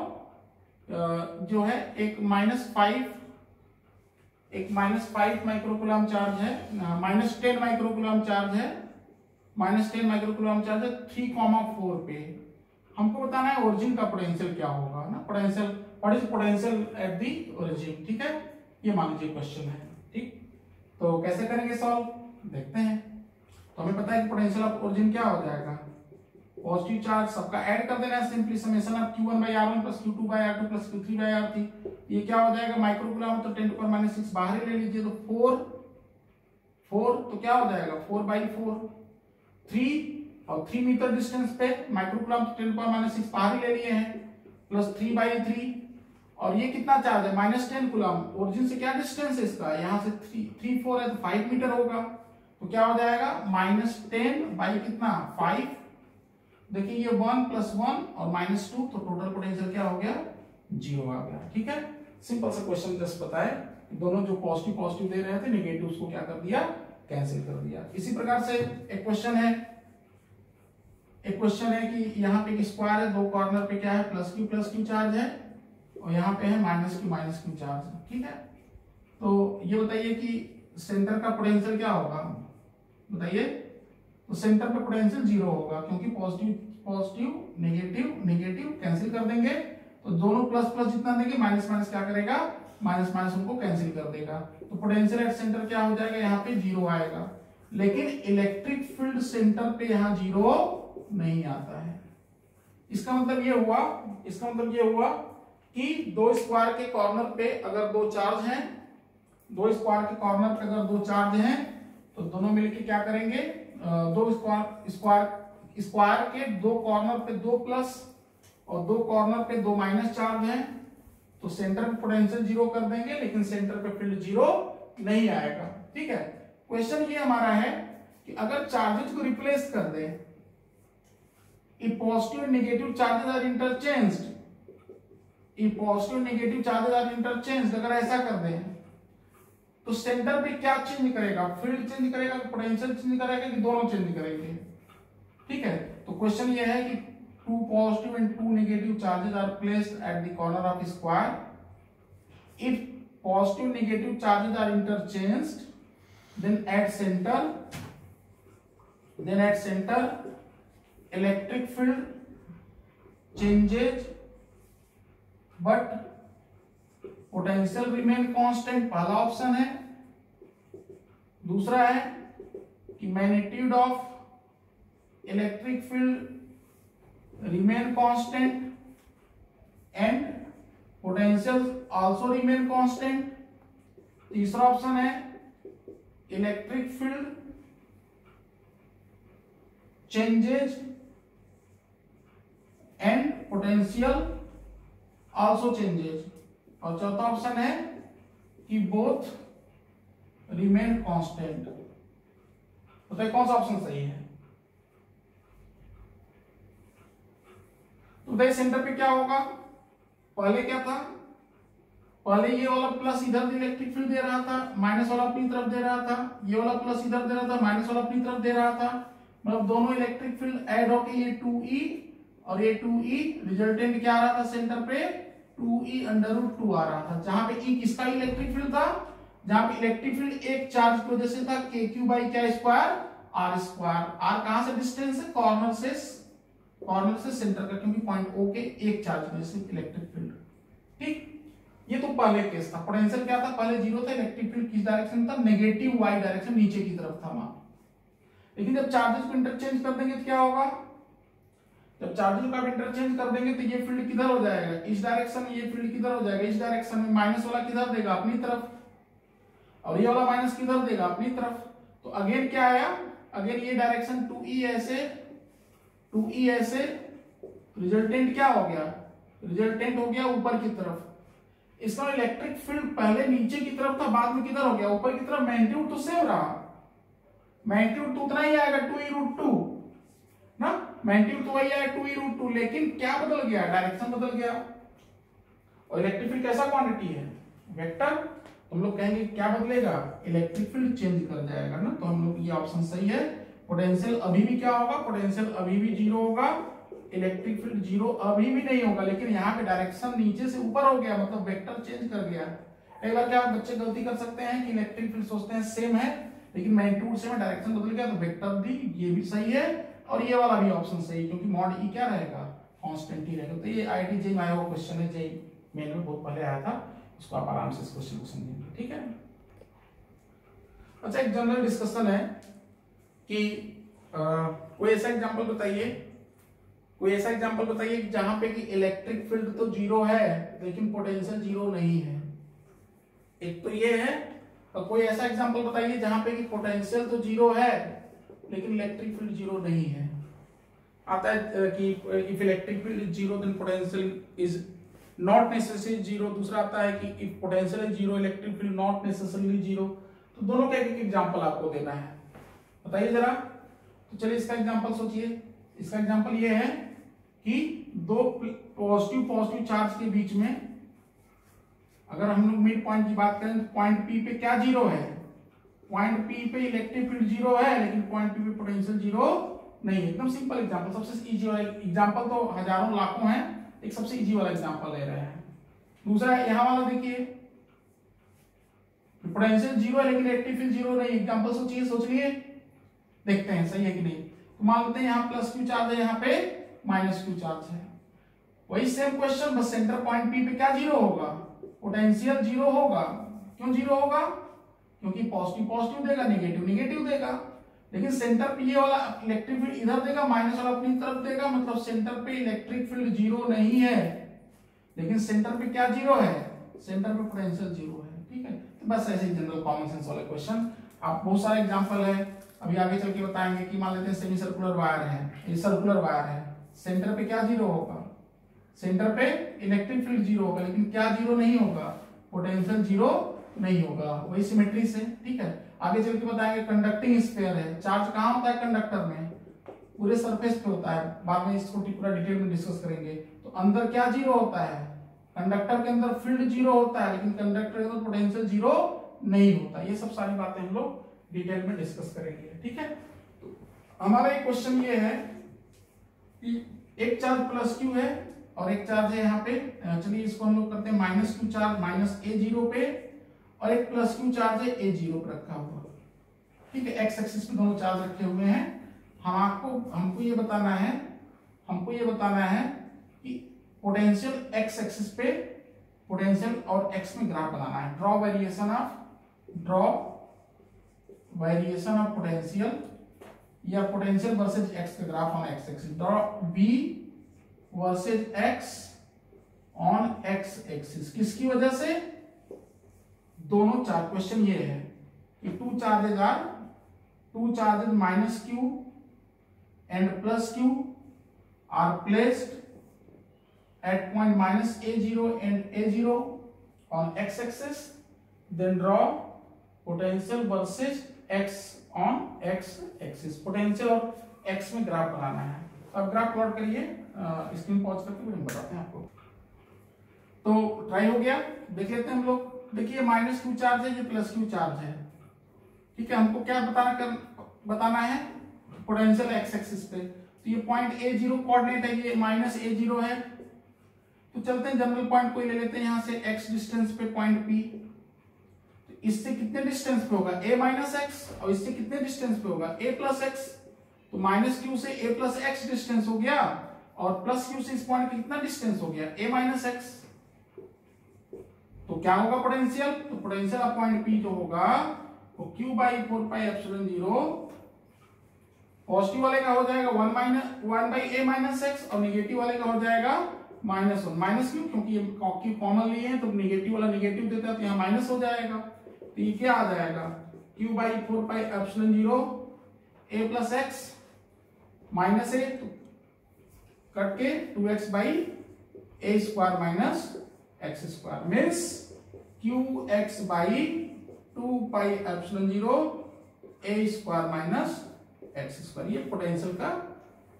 जो है एक -5 माइक्रोकूलम चार्ज है, -10 माइक्रोकूलम चार्ज है, -10 माइक्रोकूलम चार्ज है 3,4 पे। हमको बताना है ओरिजिन का पोटेंशियल क्या होगा ना, potential, what is potential at the origin. ठीक है, ये मान लीजिए क्वेश्चन है। ठीक, तो कैसे करेंगे सॉल्व, देखते हैं। तो हमें पता है कि पोटेंशियल ऑफ ओरिजिन क्या हो जाएगा, पॉजिटिव चार्ज सबका ऐड कर देना है, simply summation of Q1 by R1 plus Q2 by R2 plus Q3 by R3। ये क्या हो जाएगा, माइक्रोकूलम तो 10⁻⁻6 बाहर ही ले लीजिए, तो 4 तो क्या हो जाएगा 4/4, 3 और 3 मीटर डिस्टेंस पे माइक्रोकूलम 10⁻⁻6 बाहर ही ले लिए हैं, प्लस 3/3, और ये कितना चार्ज है -10 कूलम। ओरिजिन से क्या डिस्टेंस है इसका, यहाँ से 3 4 है तो 5 मीटर होगा, तो क्या हो जाएगा -10 बाई कितना 5। देखिए ये 1 + 1 और -2, तो टोटल पोटेंशियल क्या हो गया 0 आ गया। ठीक है, सिंपल सा क्वेश्चन जस्ट बताए, दोनों जो पॉजिटिव दे रहे थे नेगेटिव उसको क्या कर दिया, कैंसिल कर दिया। इसी प्रकार से एक क्वेश्चन है कि यहाँ पे एक स्क्वायर है, दो कॉर्नर पे क्या है +Q चार्ज है, और यहाँ पे है -Q चार्ज है। ठीक है, तो ये बताइए कि सेंटर का पोटेंशियल क्या होगा बताइए? तो सेंटर पे पोटेंशियल जीरो होगा, क्योंकि positive positive negative negative cancel कर देंगे, तो दोनों प्लस प्लस जितना देंगे माइनस माइनस क्या करेगा, माइनस माइनस उनको कैंसिल कर देगा। तो पोटेंशियल एट सेंटर क्या हो जाएगा, यहाँ पे जीरो आएगा। लेकिन इलेक्ट्रिक फील्ड सेंटर पे यहाँ जीरो नहीं आता है। इसका मतलब ये हुआ कि दो स्क्वायर के कॉर्नर पे अगर दो चार्ज हैं, दो स्क्वायर के कॉर्नर पे अगर दो चार्ज हैं, तो दोनों मिलके क्या करेंगे, दो स्क्वायर के दो कॉर्नर पे दो प्लस और दो कॉर्नर पे दो माइनस चार्ज हैं, तो सेंटर पे पोटेंशियल जीरो कर देंगे, लेकिन सेंटर पे फील्ड जीरो नहीं आएगा। ठीक है, क्वेश्चन ये हमारा है कि अगर चार्जेस को रिप्लेस कर दें, if positive and negative charges are interchanged, if positive and negative charges are interchanged, अगर ऐसा कर दें तो सेंटर पे क्या चेंज करेगा, फील्ड चेंज करेगा, पोटेंशियल चेंज करेगा, कि दोनों चेंज करेंगे। ठीक है, तो क्वेश्चन ये है कि two positive and two negative charges are placed at the corner of a square. If positive negative charges are interchanged, then at center electric field changes but potential remain constant, पहला option है। दूसरा है कि magnitude of electric field remain constant and potential also remain constant। तीसरा option है electric field changes and potential also changes। और चौथा option है कि both remain constant। बताइए कौन सा ऑप्शन सही है? तो बताइए सेंटर पे क्या होगा, पहले क्या था, पहले ये वाला प्लस इधर इलेक्ट्रिक फील्ड दे रहा था, माइनस वाला अपनी तरफ दे रहा था, ये वाला प्लस इधर दे रहा था, माइनस वाला अपनी तरफ दे रहा था, मतलब दोनों इलेक्ट्रिक फील्ड ऐड होके ये 2e और ये 2e, रिजल्टेंट क्या आ रहा था सेंटर पे, 2e अंडर रूट 2 आ रहा था, जहां पे e किसका इलेक्ट्रिक फील्ड था, जहां पे इलेक्ट्रिक फील्ड एक चार्ज की वजह से था, kq बाई क्या स्क्वायर, r स्क्वायर। r कहां से डिस्टेंस है, कॉर्नर से सेंटर का, क्योंकि पॉइंट O के एक चार्ज की वजह से इलेक्ट्रिक फील्ड। ठीक, ये तो पहले केस था। पोटेंशियल क्या था, पहले जीरो था, इलेक्ट्रिक फील्ड किस डायरेक्शन था, नेगेटिव y डायरेक्शन, नीचे की तरफ था वहां। लेकिन जब चार्जेस को इंटरचेंज कर देंगे तो क्या होगा, जब चार्जेस को आप इंटरचेंज कर देंगे तो ये फील्ड किधर हो जाएगा, इस डायरेक्शन में, ये फील्ड किधर हो जाएगा, इस डायरेक्शन में। माइनस वाला किधर देगा, अपनी तरफ, और ये वाला माइनस किधर देगा, अपनी तरफ। तो अगेन क्या आया, अगेन ये डायरेक्शन 2e ऐसे, रिजल्टेंट क्या हो गया, रिजल्टेंट हो गया ऊपर की तरफ। इसका इलेक्ट्रिक फील्ड पहले नीचे की तरफ था, बाद में किधर हो गया, ऊपर की तरफ। मैग्नीट्यूड तो सेम रहा, मैग्नीट्यूड तो उतना ही आएगा 2e रूट 2 ना, मैग्नीट्यूड तो वही आएगा 2e रूट 2, लेकिन क्या बदल गया, डायरेक्शन बदल गया। और इलेक्ट्रिक फील्ड कैसा क्वांटिटी है, वेक्टर, तो हम लोग कहेंगे क्या बदलेगा, इलेक्ट्रिक फील्ड चेंज कर जाएगा ना। तो हम लोग ये ऑप्शन सही है। पोटेंशियल अभी भी क्या होगा, पोटेंशियल अभी भी जीरो होगा, इलेक्ट्रिक फील्ड जीरो अभी भी नहीं होगा, लेकिन यहाँ पे डायरेक्शन नीचे से ऊपर हो गया, मतलब वेक्टर चेंज कर गया। एक बार क्या बच्चे गलती कर सकते हैं कि इलेक्ट्रिक फील्ड सोचते हैं सेम है, लेकिन मैग्नीट्यूड से डायरेक्शन बदल गया, तो वेक्टर भी, ये भी सही है, और ये वाला भी ऑप्शन सही है, क्योंकि मॉड ई क्या रहेगा, कांस्टेंट ही रहेगा। तो ये आईआईटी जेईई में आया हुआ क्वेश्चन है, जेईई मेन में बहुत पहले आया था, उसको आप आराम से इस क्वेश्चन को समझेंगे। ठीक है, अच्छा एक जनरल डिस्कशन है कि कोई ऐसा एग्जांपल बताइए, जहां पे कि इलेक्ट्रिक फील्ड तो जीरो है लेकिन पोटेंशियल जीरो नहीं है। एक तो ये है, और कोई ऐसा एग्जांपल बताइए जहां पे कि पोटेंशियल तो जीरो है लेकिन इलेक्ट्रिक फील्ड जीरो नहीं है। आता है कि if electric field is zero then potential is not necessary zero. दूसरा आता है कि if potential is zero electric field not necessarily zero. तो दोनों का एक एग्जांपल आपको देना है, बताइए जरा। तो चलिए इसका एग्जांपल सोचिए। इसका एग्जांपल ये है कि दो पॉजिटिव चार्ज के बीच में अगर हम लोग मिड पॉइंट की बात करें तो पॉइंट P पे क्या जीरो है, पॉइंट P पे इलेक्ट्रिक फील्ड जीरो है लेकिन पॉइंट P पे पोटेंशियल जीरो नहीं है। एकदम सिंपल एग्जांपल, सबसे इजी वाला एग्जांपल, तो हजारों लाखों हैं, एक सबसे इजी वाला एग्जांपल ले रहे हैं। दूसरा यहां वाला देखिए पोटेंशियल जीरो है लेकिन इलेक्ट्रिक फील्ड जीरो नहीं। एग्जांपल सोचिए, सोच लिए, देखते हैं सही है कि नहीं। तो मान लेते हैं यहाँ प्लस क्यू चार्ज है, यहाँ पे माइनस क्यू चार्ज है। वही सेम क्वेश्चन, बस सेंटर पॉइंट पी पे क्या जीरो होगा, पोटेंशियल जीरो होगा। क्यों जीरो होगा, क्योंकि पॉजिटिव पॉजिटिव देगा, नेगेटिव नेगेटिव देगा। लेकिन सेंटर पे ये वाला इलेक्ट्रिक फील्ड इधर देगा, माइनस वाला अपनी तरफ देगा, मतलब सेंटर पे इलेक्ट्रिक फील्ड जीरो नहीं है, लेकिन सेंटर पे क्या जीरो है, सेंटर पे पोटेंशियल जीरो है। ठीक है, तो बस ऐसे ही जनरल कॉमन सेंस वाले क्वेश्चन। आप बहुत सारे एग्जांपल है, अभी आगे चल के बताएंगे कि मान लेते हैं सेमी सर्कुलर वायर है, ये सर्कुलर वायर है, सेंटर पे क्या जीरो होगा, सेंटर पे इलेक्ट्रिक फील्ड जीरो होगा, लेकिन क्या जीरो नहीं होगा, पोटेंशियल जीरो नहीं होगा। वही सिमेट्री से। ठीक है, आगे चल के बताएंगे कंडक्टिंग स्फीयर है, चार्ज कहाँ होता है कंडक्टर में, पूरे सरफेस पे होता है, बाद में इसको पूरा डिटेल में डिस्कस करेंगे। तो अंदर क्या जीरो होता है, कंडक्टर के अंदर फील्ड जीरो होता है, लेकिन कंडक्टर के अंदर पोटेंशियल जीरो नहीं होता। ये सब सारी बातें हम लोग डिटेल में डिस्कस करेंगे। ठीक है, तो हमारा एक क्वेश्चन ये है कि एक चार्ज प्लस क्यू है और एक चार्ज है यहाँ पे, चलिए इसको हम लोग करते हैं माइनस क्यू चार्ज माइनस ए जीरो पे, और एक प्लस क्यू चार्ज है ए जीरो पे रखा हुआ। ठीक है, एक्स एक्सिस पे दोनों चार्ज रखे हुए हैं। हमको ये बताना है कि पोटेंशियल एक्स एक्सिस पे पोटेंशियल और एक्स में ग्राफ बनाना है। ड्रॉ वेरिएशन ऑफ पोटेंशियल या पोटेंशियल वर्सेज एक्स का graph on x axis. Draw B versus x on x axis. किसकी वजह से, दोनों चार्ज, क्वेश्चन ये है कि two charges minus Q and plus Q are placed at point minus a0 and a0 on x-axis, then draw potential versus x on x-axis। Potential और x में graph बनाना है। अब ग्राफ प्लॉट करिए, screen pause करके हम बताते हैं आपको। तो ट्राई हो गया, देख लेते हैं हम लोग। देखिए माइनस क्यू चार्ज है, ये प्लस क्यू चार्ज है। ठीक है, हमको क्या बताना है, पोटेंशियल x एक्सिस पे। तो ये पॉइंट a0 कोऑर्डिनेट है, ये माइनस a0 है। तो चलते हैं जनरल पॉइंट कोई ले लेते हैं, यहां से x डिस्टेंस पे पॉइंट P। तो इससे कितने डिस्टेंस पे होगा, a माइनस एक्स, और इससे कितने डिस्टेंस पे होगा, a प्लस एक्स। तो माइनस क्यू से a प्लस एक्स डिस्टेंस हो गया, और प्लस क्यू से इस पॉइंट पे कितना डिस्टेंस हो गया, a माइनस एक्स। तो क्या होगा पोटेंशियल, तो पोटेंशियल ऑफ पॉइंट P जो होगा वो q बाई 4πε0, पॉजिटिव वाले का हो जाएगा 1 बाई a माइनस एक्स, और निगेटिव वाले का हो जाएगा माइनस 1। माइनस क्यों, क्योंकि ये क्यू कॉमन लिए हैं, तो निगेटिव वाला निगेटिव देता है तो यहाँ माइनस हो जाएगा। तो ये क्या आ जाएगा, q by 4πε0 a plus x minus A, तो कट के 2x by A square minus x square, means qx by 2πε0 a square minus x square. ये पोटेंशियल का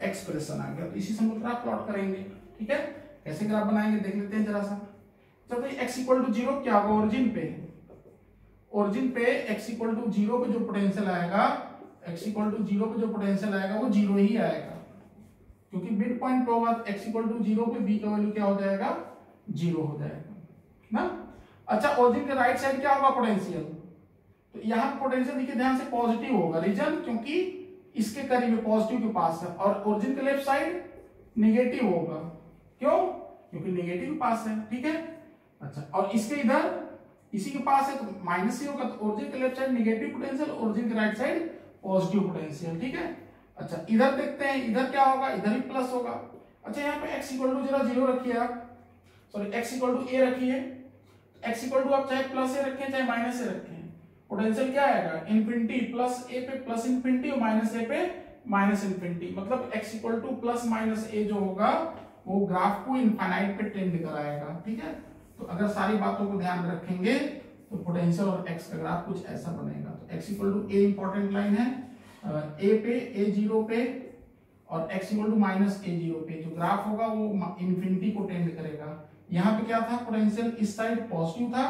एक्सप्रेशन आ गया। तो इसी से हम ग्राफ प्लॉट करेंगे। ठीक है, कैसे ग्राफ बनाएंगे देख लेते हैं जरा सा। चलो x इक्वल टू 0 क्या होगा, ओरिजिन पे x इक्वल टू 0 पे जो पोटेंशियल आएगा, x इक्वल टू 0 पे जो पोटेंशियल आएगा वो 0 ही आएगा, क्योंकि मिड पॉइंट पे होगा। x इक्वल टू 0 पे b का वैल्यू क्या हो जाएगा, 0 हो जाएगा ना। अच्छा, ओरिजिन के राइट साइड क्या होगा पोटेंशियल, तो यहाँ पोटेंशियल देखिए ध्यान से पॉजिटिव होगा, रीजन क्योंकि इसके करीब पॉजिटिव के पास है, और ओरिजिन के लेफ्ट साइड नेगेटिव होगा। क्यों, क्योंकि नेगेटिव पास है। ठीक है, अच्छा, और इसके इधर इसी के पास है तो माइनस ही होगा। तो ओरिजिन के left side negative potential, origin के राइट साइड पॉजिटिव पोटेंशियल। ठीक है, अच्छा इधर देखते हैं, इधर क्या होगा, इधर भी प्लस होगा। अच्छा, यहाँ पे x इक्वल टू जरा 0 रखिए आप, sorry x equal to a रखिए। x इक्वल टू आप चाहे प्लस a रखें चाहे माइनस a रखें, पोटेंशियल क्या आएगा, इन्फिनिटी, प्लस a पे प्लस इन्फिनिटी और माइनस a पे माइनस इन्फिनिटी। मतलब x equal two plus minus a जो होगा वो ग्राफ को इनफाइनाइट पे टेंड कराएगा। ठीक है, तो अगर सारी बातों को ध्यान में रखेंगे तो पोटेंशियल और x का ग्राफ कुछ ऐसा बनेगा। तो x equal to a important line है, a पे a0 पे, और x equal to minus a0 पे जो ग्राफ होगा वो इन्फिनिटी को टेंड करेगा। यहाँ पे क्या था, पोटेंशियल इस साइड पॉजिटिव था।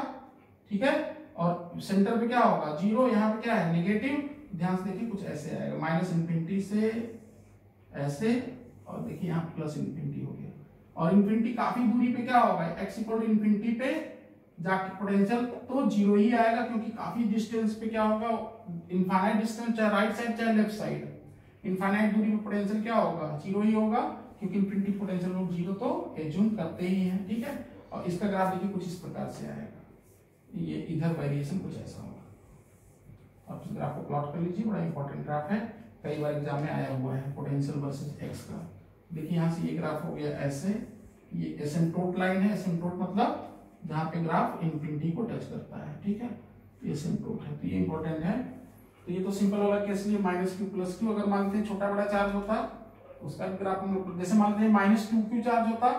ठीक है, और सेंटर पे क्या होगा 0, यहाँ पे क्या है नेगेटिव। ध्यान से देखिए कुछ ऐसे आएगा, माइनस इन्फिनिटी से ऐसे, और देखिए यहाँ प्लस इन्फिनिटी हो गया, और इन्फिनिटी काफी दूरी पे क्या होगा, x इक्वल टू इन्फिनिटी पे जाके पोटेंशियल तो जीरो ही आएगा, क्योंकि काफी डिस्टेंस पे क्या होगा, इनफाइनाइट डिस्टेंस, चाहे राइट साइड चाहे लेफ्ट साइड, इनफाइनाइट दूरी पे पोटेंशियल क्या होगा, जीरो ही होगा, क्योंकि इनफिनिटी पोटेंशियल लोग जीरो तो एज्यूम करते ही हैं। ठीक है, और इसका ग्राफ देखिए कुछ इस प्रकार से आएगा, ये इधर वेरिएशन कुछ ऐसा होगा। आप इस ग्राफ को प्लॉट कर लीजिए, बड़ा इंपॉर्टेंट ग्राफ है, कई बार एग्जाम में आया हुआ है, पोटेंशियल वर्सेस एक्स का। देखिए यहाँ से ये ग्राफ हो गया ऐसे, ये एसिम्प्टोट लाइन है, एसिम्प्टोट मतलब जहाँ पे ग्राफ इनफिनिटी को टच करता है। ठीक है, ये एसिम्प्टोट है, तो ये इंपॉर्टेंट है। तो ये तो सिंपल वाला केस लिए माइनस क्यू प्लस क्यू, अगर मानते हैं छोटा बड़ा चार्ज होता उसका ग्राफ हम लोग, जैसे मानते हैं माइनस टू क्यू चार्ज होता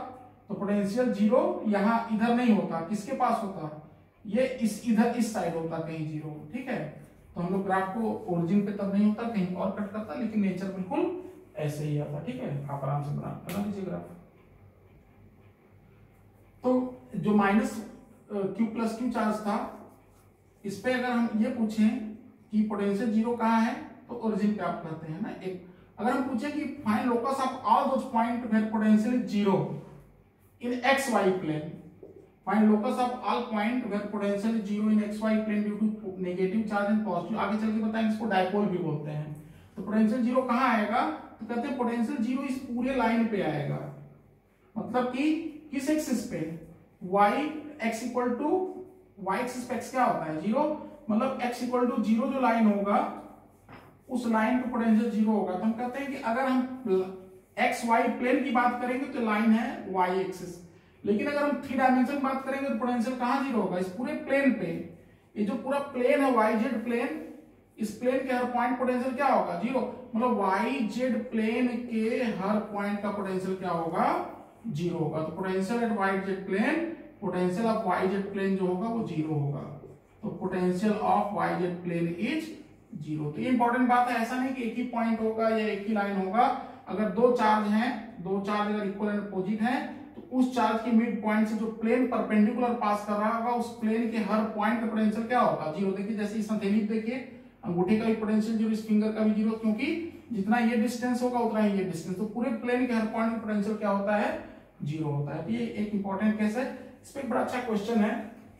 तो पोटेंशियल जीरो यहाँ इधर नहीं होता, किसके पास होता, ये इस इधर इस साइड होता कहीं जीरो। ठीक है, तो हम लोग ग्राफ को ओरिजिन पे तब नहीं होता, कहीं और कट करता, लेकिन नेचर बिल्कुल ऐसे ही आता। ठीक है, आप आराम से बना लीजिए ग्राफ। तो जो minus Q plus Q charge था, इस पे अगर हम ये पूछें कि पोटेंशियल जीरो कहाँ है, तो ओरिजिन पे आप कहते हैं ना एक। अगर हम पूछे कि find locus of all those point where potential is zero in x y plane, find locus of all point where potential is zero in x y plane due to negative charge and positive. आगे चल के बताएंगे, इसको dipole भी बोलते हैं। तो potential zero कहाँ आएगा, तो कहते हैं पोटेंशियल जीरो इस पूरे लाइन पे आएगा, मतलब कि किस एक्सिस पे, y x equal to y axis पे x क्या होता है, जीरो, मतलब x इक्वल टू जीरो जो लाइन होगा उस लाइन पे पोटेंशियल जीरो होगा। तो हम कहते हैं कि अगर हम एक्स वाई प्लेन की बात करेंगे तो लाइन है y एक्सिस, लेकिन अगर हम थ्री डायमेंशन बात करेंगे तो पोटेंशियल कहाँ जीरो होगा, इस पूरे प्लेन पे। ये जो पूरा प्लेन है वाई जेड प्लेन, इस प्लेन के हर पॉइंट पोटेंशियल क्या होगा, जीरो, मतलब वाई जेड प्लेन के हर पॉइंट का पोटेंशियल क्या होगा, जीरो होगा। तो potential at y z plane, potential of y z plane जो होगा वो जीरो होगा। तो potential of y z plane is zero. तो ये इंपॉर्टेंट बात है, ऐसा नहीं कि एक ही पॉइंट होगा या एक ही लाइन होगा। अगर दो चार्ज हैं, दो चार्ज अगर इक्वल एंड अपोजिट हैं, तो उस चार्ज के मिड पॉइंट से जो प्लेन परपेंडिकुलर पास कर रहा होगा उस प्लेन के हर पॉइंट का पोटेंशियल क्या होगा, जीरो। देखिए जैसे इस हथेली देखिए, अंगूठे का भी पोटेंशियल जीरो, इस फिंगर का भी जीरो, क्योंकि जितना ये डिस्टेंस होगा उतना ही ये डिस्टेंस, तो पूरे प्लेन के हर पॉइंट का पोटेंशियल क्या होता है, जीरो होता है। तो ये एक इंपॉर्टेंट केस है। इस पे एक बड़ा अच्छा क्वेश्चन है,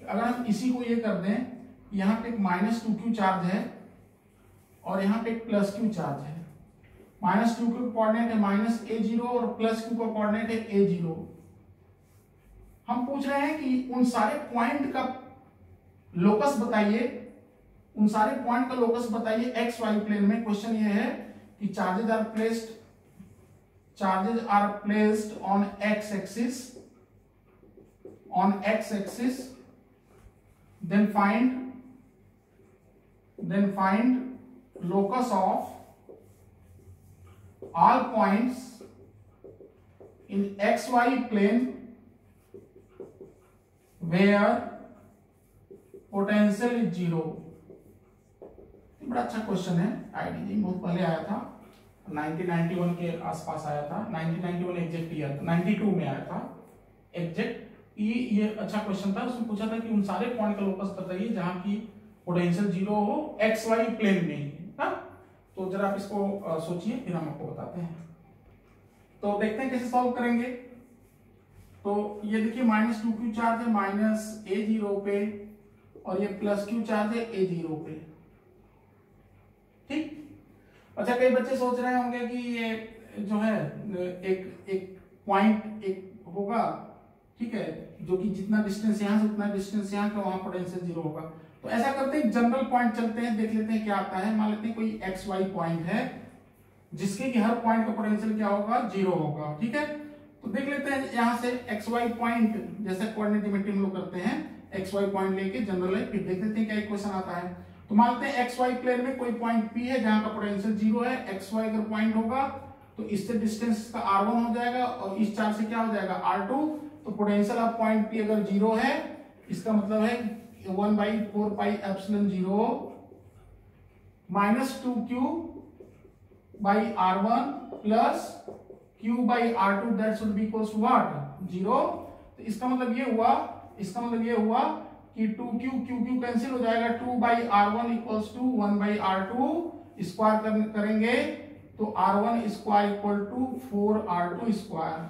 अगर हम इसी को ये कर दें, यहाँ पे एक माइनस टू क्यू चार्ज है और यहाँ पे एक प्लस क्यू चार्ज है। माइनस टू क्यू कोऑर्डिनेट है माइनस ए जीरो और प्लस क्यू का कोऑर्डिनेट है ए जीरो। हम पूछ रहे हैं कि उन सारे पॉइंट का लोकस बताइए, उन सारे पॉइंट का लोकस बताइए एक्स वाई प्लेन में। क्वेश्चन ये है कि charges are placed on x axis, then find locus of all points in xy plane where potential is zero। बड़ा अच्छा क्वेश्चन है, आईडीजी बहुत पहले आया था, 1991 के आसपास आया था, 1991 एग्जैक्ट ईयर, 92 में आया था एग्जैक्ट। ये अच्छा क्वेश्चन था, उसमें पूछा था कि उन सारे पॉइंट का लोकस बताइए जहां की पोटेंशियल जीरो हो एक्स वाई प्लेन में ही। तो जरा आप इसको सोचिए, फिर हम आपको बताते हैं। तो देखते हैं कैसे सॉल्व करेंगे। तो ये देखिए माइनस टू क्यू चार्ज है माइनस ए जीरो पे, और ये प्लस क्यू चार्ज है ए जीरो पे। ठीक, अच्छा कई बच्चे सोच रहे होंगे कि ये जो है एक पॉइंट एक होगा, ठीक है, जो कि जितना डिस्टेंस यहां से उतना डिस्टेंस यहां का, वहां पोटेंशियल जीरो होगा। तो ऐसा करते हैं, जनरल पॉइंट चलते हैं, देख लेते हैं क्या आता है। मान लेते हैं कोई एक्स वाई पॉइंट है जिसके कि हर पॉइंट का पोटेंशियल क्या होगा, जीरो होगा। ठीक है, तो देख लेते हैं यहां से एक्स वाई पॉइंट, जैसे कोऑर्डिनेट ज्योमेट्री हम लोग करते हैं, एक्स वाई पॉइंट लेके जनरल है, फिर देख लेते हैं क्या इक्वेशन आता है। तो मानते हैं एक्स वाई प्लेन में कोई पॉइंट पी है जहां का पोटेंशियल जीरो है। एक्स वाई अगर पॉइंट होगा तो इससे डिस्टेंस का r1 हो जाएगा और इस चार्ज से क्या हो जाएगा, r2। तो पोटेंशियल ऑफ पॉइंट पी अगर जीरो है, इसका मतलब है 1/4 pi epsilon zero minus 2q by r1 plus q by r2 that should be equals to what, zero. तो इसका मतलब ये हुआ कि 2q कैंसिल हो जाएगा, 2 by r1 equals to 1 by r2 square करेंगे तो r1 square equal to 4r2 square.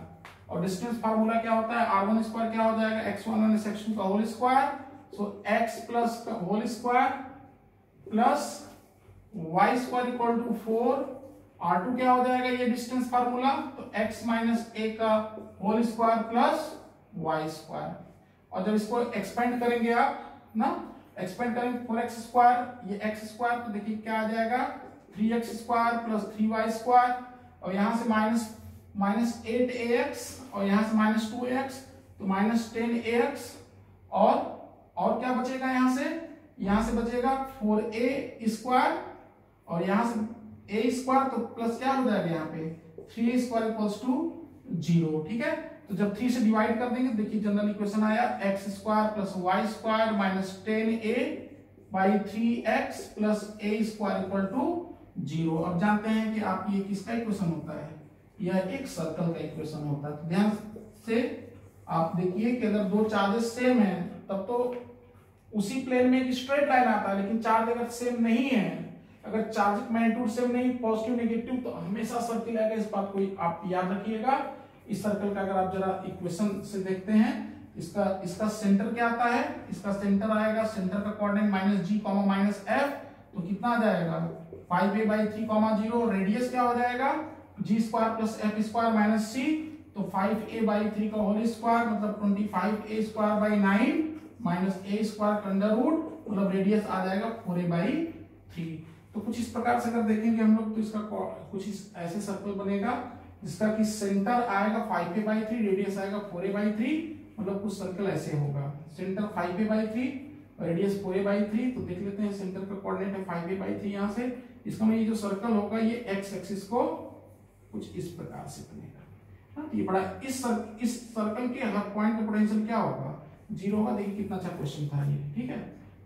और डिस्टेंस फार्मूला क्या होता है, r1 स्क्वायर क्या हो जाएगा, x1 x2 का whole square so x plus का whole square plus y square equal to 4, R2 क्या हो जाएगा ये डिस्टेंस फार्मूला, तो x माइनस ए का whole square plus y square, और जब इसको एक्सपेंड करेंगे आप ना, एक्सपेंड करेंगे 4x स्क्वायर, ये x स्क्वायर, तो देखिए क्या आ जाएगा 3x square plus 3y square, और यहां से माइनस 8ax, और यहां से माइनस 2ax, तो माइनस 10ax, और क्या बचेगा यहां से बचेगा 4a स्क्वायर, और यहां से a स्क्वायर, तो प्लस क्या हो जाएगा यहाँ पे 3a स्क्वायर इक्वल्स टू 0, ठीक है। तो जब 3 से डिवाइड कर देंगे, देखिए जनरल इक्वेशन आया x square plus y square minus 10a by 3x plus a square equal to 0। अब जानते हैं कि आप ये किसका इक्वेशन होता है, यह एक सर्कल का इक्वेशन होता है। तो ध्यान से आप देखिए कि अगर दो चार्जेस सेम हैं तब तो उसी प्लेन में एक स्ट्रेट लाइन आता है, लेकिन चार्ज अगर सेम नहीं है, अगर चार्ज मैग्नीट्यूड सेम नहीं, पॉजिटिव नेगेटिव, तो हमेशा सर्किल आएगा। इस बात को आप याद रखिएगा। इस सर्कल का अगर आप जरा इक्वेशन से देखते हैं, इसका सेंटर क्या आता है, इसका सेंटर आएगा, सेंटर का कोऑर्डिनेट माइनस जी कॉमा माइनस एफ, तो कितना आ जाएगा 5a/3, 0। रेडियस क्या हो जाएगा G square plus F square minus C, तो 5a/3 का होल स्क्वायर मतलब 25a square by 9 minus a square का अंडर रूट, मतलब रेडियस आ जाएगा 4a/3। तो कुछ इस प्रकार से अगर देखेंगे हम लोग, तो इसका कुछ ऐसे सर्कल बनेगा जिसका कि सेंटर आएगा 5a/3, रेडियस आएगा 4a/3, मतलब कुछ सर्कल ऐसे होगा, सेंटर 5a/3, रेडियस 4a/3। तो देख लेते हैं, सेंटर का कोऑर्डिनेट है 5a/3 यहाँ से, इसका मतलब ये जो सर्कल होगा ये एक्स एक्सिस को कुछ इस प्रकार से बनेगा। ये बड़ा इस सर्कल के हर पॉइंट का पोटेंशियल क्या होगा 0 होगा। देखिए कितना अच्छा क्वेश्चन था ये, ठीक है।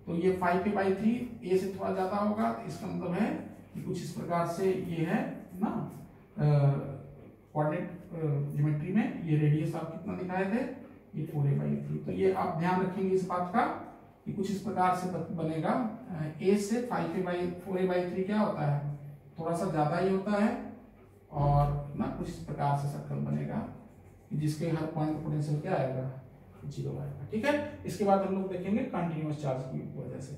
तो ये 5a/3 a से थोड़ा ज्यादा होगा, तो इसका मतलब है कि कुछ इस प्रकार से ये है ना, कोऑर्डिनेट ज्योमेट्री में ये रेडियस आप कितना दिखाए थे, ये 4a/3। तो ये आप ध्यान रखेंगे इस बात का कि कुछ इस प्रकार से बनेगा। a से 4a/3 क्या होता है, थोड़ा सा ज्यादा ही होता है, और ना कुछ इस प्रकार से सर्कल बनेगा जिसके हर पॉइंट पोटेंशियल क्या आएगा 0 आएगा, ठीक है। इसके बाद हम लोग देखेंगे कंटिन्यूअस चार्ज की वजह से।